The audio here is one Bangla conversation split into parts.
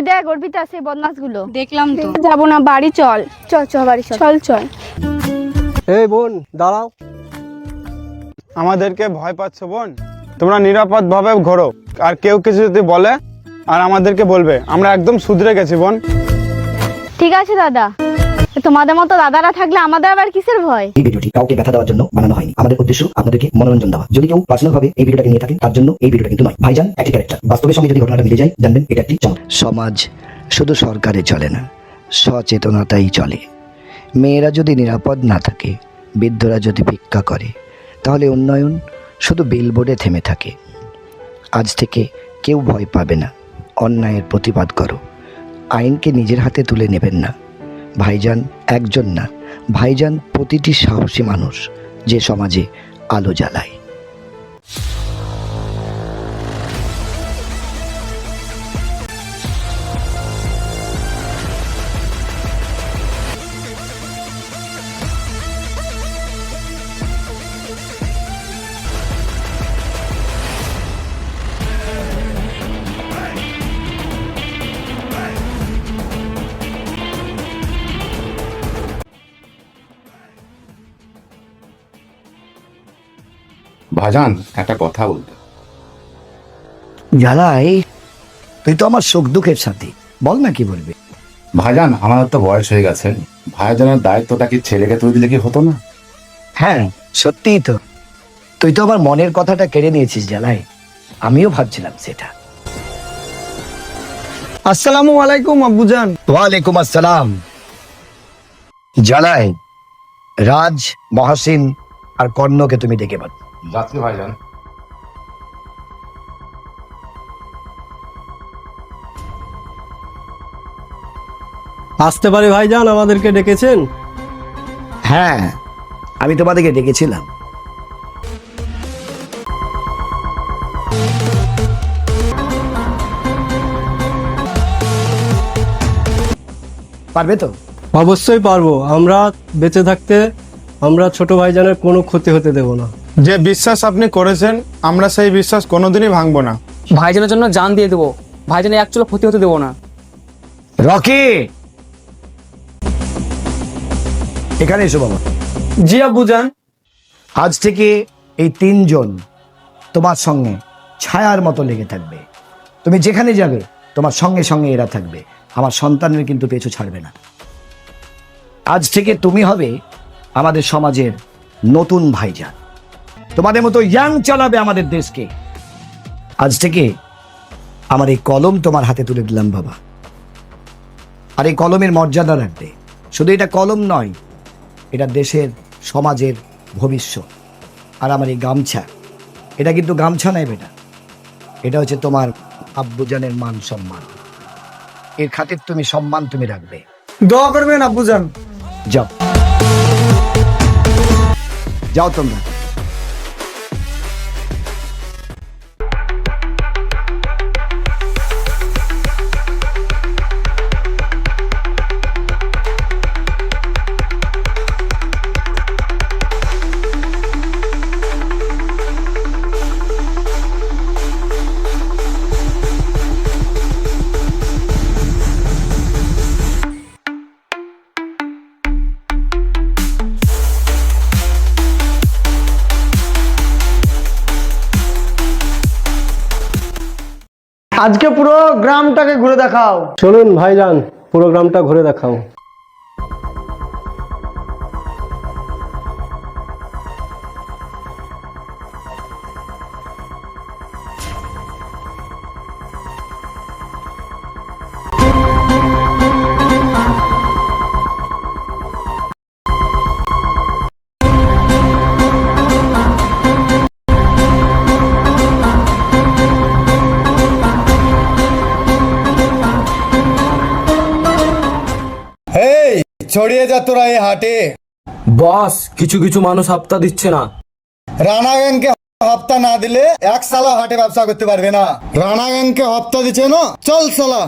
দেখ ওর ভিতরে আছে বদমাস গুলো। দেখলাম তো। যাবো না, বাড়ি চল। চল চল বাড়ি চল। চল চল। এই বোন দাঁড়াও, আমাদেরকে ভয় পাচ্ছ বোন? তোমরা নিরাপদ ভাবে ঘোরো, আর কেউ কিছু যদি বলে আর আমাদেরকে বলবে, আমরা একদম শুধরে গেছি বোন। ঠিক আছে দাদা, তোমাদের মতো দাদারা থাকলে আমাদের আবার কিসের ভয়? এই ভিডিওটি কাউকে ব্যথা দেওয়ার জন্য বানানো হয়নি। আমাদের উদ্দেশ্য আপনাদেরকে মনোরঞ্জন দেওয়া। যদি কেউ পার্সোনাল ভাবে এই ভিডিওটাকে নিয়ে থাকেন, তার জন্য এই ভিডিওটা কিন্তু নয়। ভাইজান একটি ক্যারেক্টার, বাস্তবের সঙ্গে যদি ঘটনাটা মিলে যায়, জানবেন এটা একটি চমক। সমাজ শুধু সরকারে চলে না, সচেতনতাই চলে। মেয়েরা যদি নিরাপদ না থাকে, বৃদ্ধরা যদি ভিক্ষা করে, তাহলে উন্নয়ন শুধু বিলবোর্ডে থেমে থাকে। আজ থেকে কেউ ভয় পাবে না, অন্যায়ের প্রতিবাদ করো। আইনকে নিজের হাতে তুলে নেবেন না। ভাইজান একজন না, ভাইজান প্রতিটি সাহসী মানুষ, যে সমাজে আলো জ্বালায়। ভাইজান একটা কথা বলতে। জ্বালাই, তুই তো আমার সুখ দুঃখের সাথী, বল না কি বলবি। ভাইজান আমার তো বয়স হয়ে গেছে, ভাইজানের দায়িত্বটা কি ছেলেকে তুলে দিলে কি হতো না? হ্যাঁ সত্যিই তো, তুই তো আমার মনের কথাটা কেড়ে নিয়েছিস জ্বালাই। আমিও ভাবছিলাম সেটা। আসসালামু আলাইকুম আব্বুজান। ওয়ালাইকুম আসসালাম। জ্বালাই, রাজ, মহাসিন আর কর্ণকে তুমি ডেকে পাঠাও। যাচ্ছি ভাইজান। আসতে পারি ভাইজান, আমাদেরকে ডেকেছেন? হ্যাঁ, আমি তোমাদেরকে ডেকেছিলাম। পারবে তো? অবশ্যই পারবো। আমরা বেঁচে থাকতে আমরা ছোট ভাইজানের কোনো ক্ষতি হতে দেব না। যে বিশ্বাস আপনি করেছেন, আমরা সেই বিশ্বাস কোনোদিনই ভাঙবো না। ভাইজানের জন্য জান দিয়ে দেবো, ভাইজানের এক চুলো ক্ষতি হতে দেবো না। রকি, এখানে এসো বাবা। জি আব্বুজান। আজ থেকে এই তিনজন তোমার সঙ্গে ছায়ার মতো লেগে থাকবে। তুমি যেখানে যাবে তোমার সঙ্গে সঙ্গে এরা থাকবে। আমার সন্তানের কিন্তু পেছু ছাড়বে না। আজ থেকে তুমি হবে আমাদের সমাজের নতুন ভাইজান। তোমাদের মতো ইয়াং চালাবে আমাদের দেশকে। আজ থেকে আমার এই কলম তোমার হাতে তুলে দিলাম বাবা। আর এই কলমের মর্যাদা রাখবে। শুধু এটা কলম নয়, এটা দেশের সমাজের ভবিষ্যৎ। আর আমার এই গামছা, এটা কিন্তু গামছা নয় বেটা, এটা হচ্ছে তোমার আব্বুজানের মান সম্মান। এর খাতির তুমি সম্মান তুমি রাখবে। দোয়া করবেন আব্বুজান। যাও যাও তোমরা। আজকে পুরো গ্রামটাকে ঘুরে দেখাও। চলুন ভাইজান, পুরো গ্রামটা ঘুরে দেখাও। ছড়িয়ে যা তোরা এই হাটে। বস, কিছু কিছু মানুষ হাপ্তা দিচ্ছে না। রানা গ্যাংকে হপ্তা না দিলে এক সালা হাটে ব্যবসা করতে পারবে না। রানা গ্যাংকে হপ্তা দিচ্ছে না, চল সালা।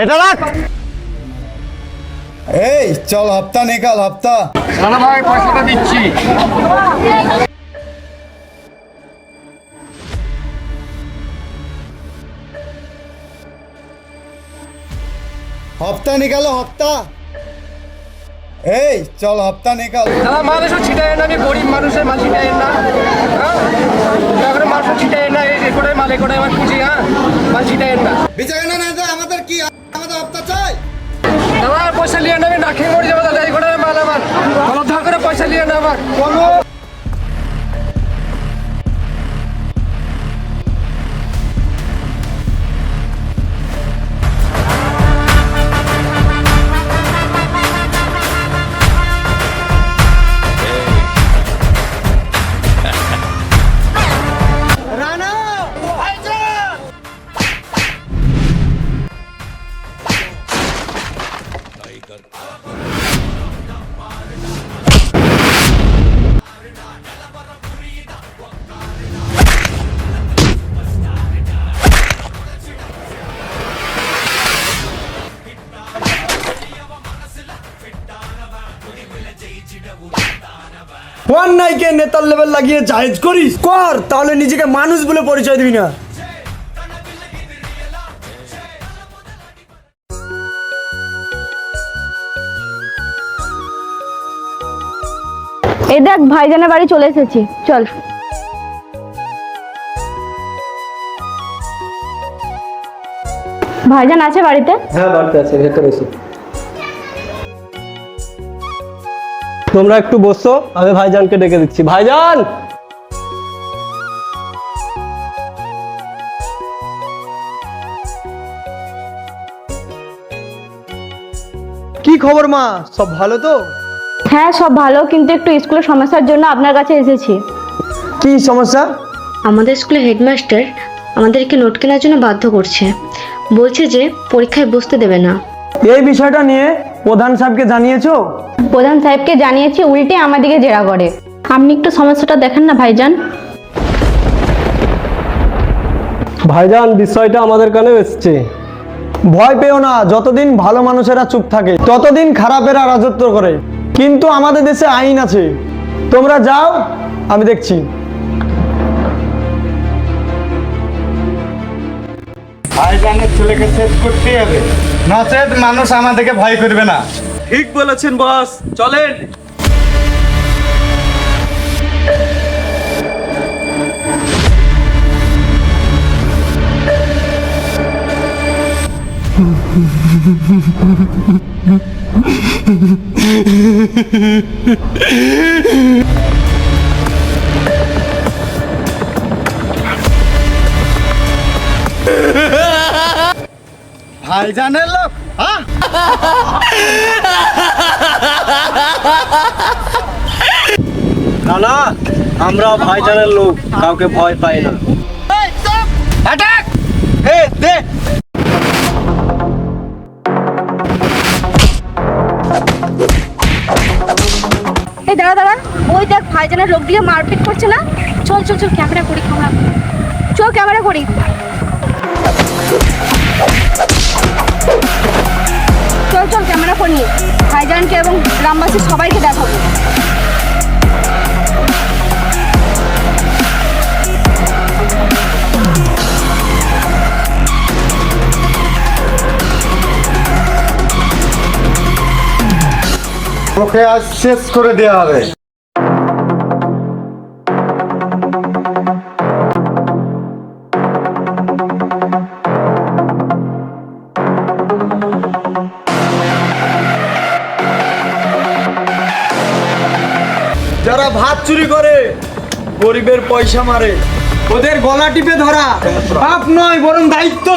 এটা রাখ। এই চল হপ্তা নিকাল হপ্তা। হপ্তা নিকালো হপ্তা। এই চল হপ্তা নিকাল। মানুষও ছিটায় না, আমি গরিব মানুষের মাল ছিটাই না, মানুষও ছিটাই না, এই করে মালে করে আমার খুঁজি, হ্যাঁ মাল ছিটাই না। বিচার না না আমাদের কি, আমাদের হপ্তা চাই। আমার পয়সা নিয়ে নেবে না, খেয়ে মরে যাবো দাদা, এই করে মাল আমার ভালো ধার করে পয়সা নিয়ে না আমার। অন্যায়কে নেতার লেভেল লাগিয়ে জায়েজ করিস, কর, তাহলে নিজেকে মানুষ বলে পরিচয় দিবি না। এই দেখ ভাইজানের বাড়ি চলে এসেছি, চল। ভাইজান আছে বাড়িতে? হ্যাঁ বাড়িতে আছে, ভেতরে এসো। তোমরা একটু বসো, আমি ভাইজানকে ডেকে দিচ্ছি। ভাইজান! কি খবর মা, সব ভালো তো? হ্যাঁ সব ভালো, কিন্তু একটু স্কুলের সমস্যার জন্য আপনার কাছে এসেছি। কি সমস্যা? আমাদের স্কুলে হেডমাস্টার আমাদেরকে নোট কেনার জন্য বাধ্য করছে, বলছে যে পরীক্ষায় বসতে দেবে না। এই বিষয়টা নিয়ে প্রধান সাহেবকে জানিয়েছো? প্রধান সাহেবকে জানিয়েছি, উল্টে আমাদেরকে জেরা করে। আপনি একটু সমস্যাটা দেখেন না ভাইজান। ভাইজান বিষয়টা আমাদের কানেও এসছে। ভয় পেও না, যতদিন ভালো মানুষেরা চুপ থাকে ততদিন খারাপেরা রাজত্ব করে, কিন্তু আমাদের দেশে আইন আছে। তোমরা যাও, আমি দেখছি। ভাইজানের ছেলেকে শেষ করতে হবে, নচেত মানুষ আমাদেরকে ভয় করবে না। ঠিক বলেছেন বস, চলেন। ভাইজানের লোক, হ্যাঁ? না না, আমরা ভাইজানের লোক, কাউকে ভয় পাই না। এই দাঁড়া দাঁড়া, ওই দেখ ভাইজানের লোক দিয়ে মারপিট করছে না। চল চল চল, ক্যামেরা করি, চল ক্যামেরা করি। চল চল ক্যামেরা করি, ভাইজানকে এবং গ্রামবাসী সবাইকে দেখাবো। ওকে আজ শেষ করে দেওয়া হবে। যারা ভাত চুরি করে, গরিবের পয়সা মারে, ওদের গলা টিপে ধরা পাপ নয়, বরং দায়িত্ব।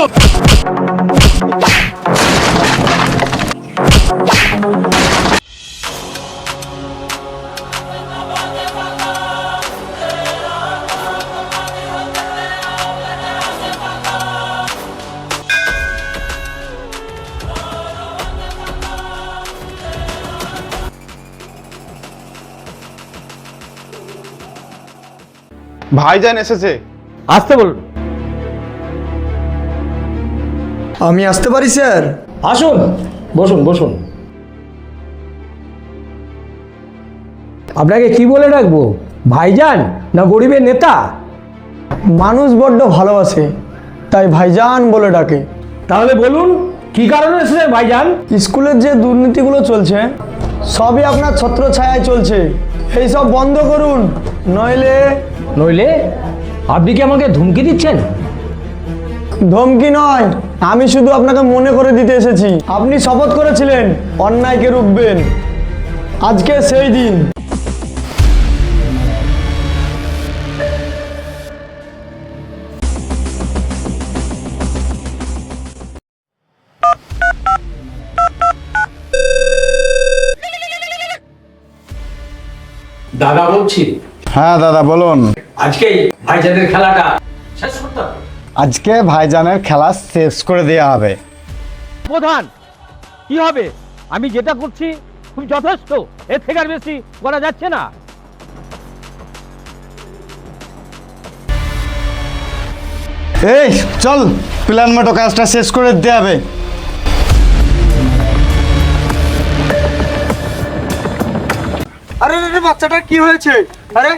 ভাইজান এসেছে। আসতে বল। আমি আসতে পারি স্যার? আসুন, বসুন বসুন। আপনাকে কি বলে ডাকবো, ভাইজান না গরিবের নেতা? মানুষ বড্ড ভালোবাসে, তাই ভাইজান বলে ডাকে। তাহলে বলুন কি কারণে এসেছেন ভাইজান? স্কুলের যে দুর্নীতিগুলো চলছে সবই আপনার ছত্র ছায়ায় চলছে, এই সব বন্ধ করুন, নইলে। নইলে আপনি কি আমাকে ধুমকি দিচ্ছেন? ধমকি নয়, আমি শুধু আপনাকে মনে করে দিতে এসেছি। আপনি শপথ করেছিলেন অন্যায়কে রুখবেন, আজকে সেই দিন। দাদা বলছি, হ্যাঁ দাদা বলুন। আজকে ভাইজানের খেলাটা শেষ করতে হবে। আজকে ভাইজানের খেলা শেষ করে দেওয়া হবে। প্রধান কি হবে? আমি যেটা করছি খুব যথেষ্ট, এর থেকে আর বেশি করা যাচ্ছে না। এই চল, প্ল্যান মতো কাজটা শেষ করে দিতে হবে। আরে বাচ্চাটা কি হয়েছে? আরে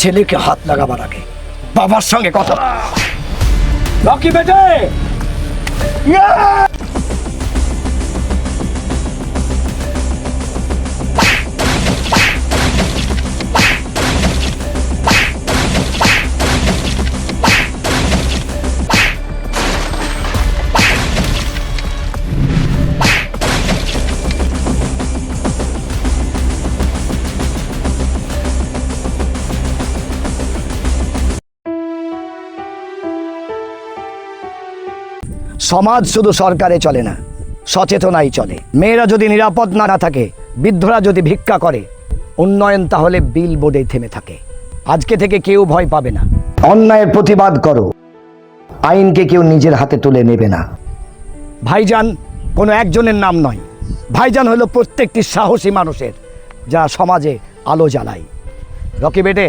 ছেলেকে হাত লাগাবার আগে বাবার সঙ্গে কথা। রকি বেটে, সমাজ শুধু সরকারে চলে না, সচেতনাই চলে। মেয়েরা যদি নিরাপদ না থাকে, বৃদ্ধরা যদি ভিক্ষা করে, উন্নয়ন তাহলে বিল বোর্ডেই থেমে থাকে। আজকে থেকে কেউ ভয় পাবে না, অন্যায়ের প্রতিবাদ করো, আইনকে কেউ নিজের হাতে তুলে নেবে না। ভাইজান কোনো একজনের নাম নয়, ভাইজান হলো প্রত্যেকটি সাহসী মানুষের, যা সমাজে আলো জ্বালায়। রকি বেটে,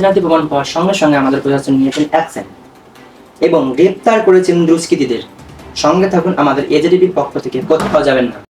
হাতে প্রমাণ পাওয়ার সঙ্গে সঙ্গে আমাদের প্রশাসন নিয়েছেন অ্যাকশন এবং গ্রেপ্তার করেছেন দুষ্কৃতীদের। সঙ্গে থাকুন আমাদের এজেডিবির পক্ষ থেকে, কোথাও যাবেন না।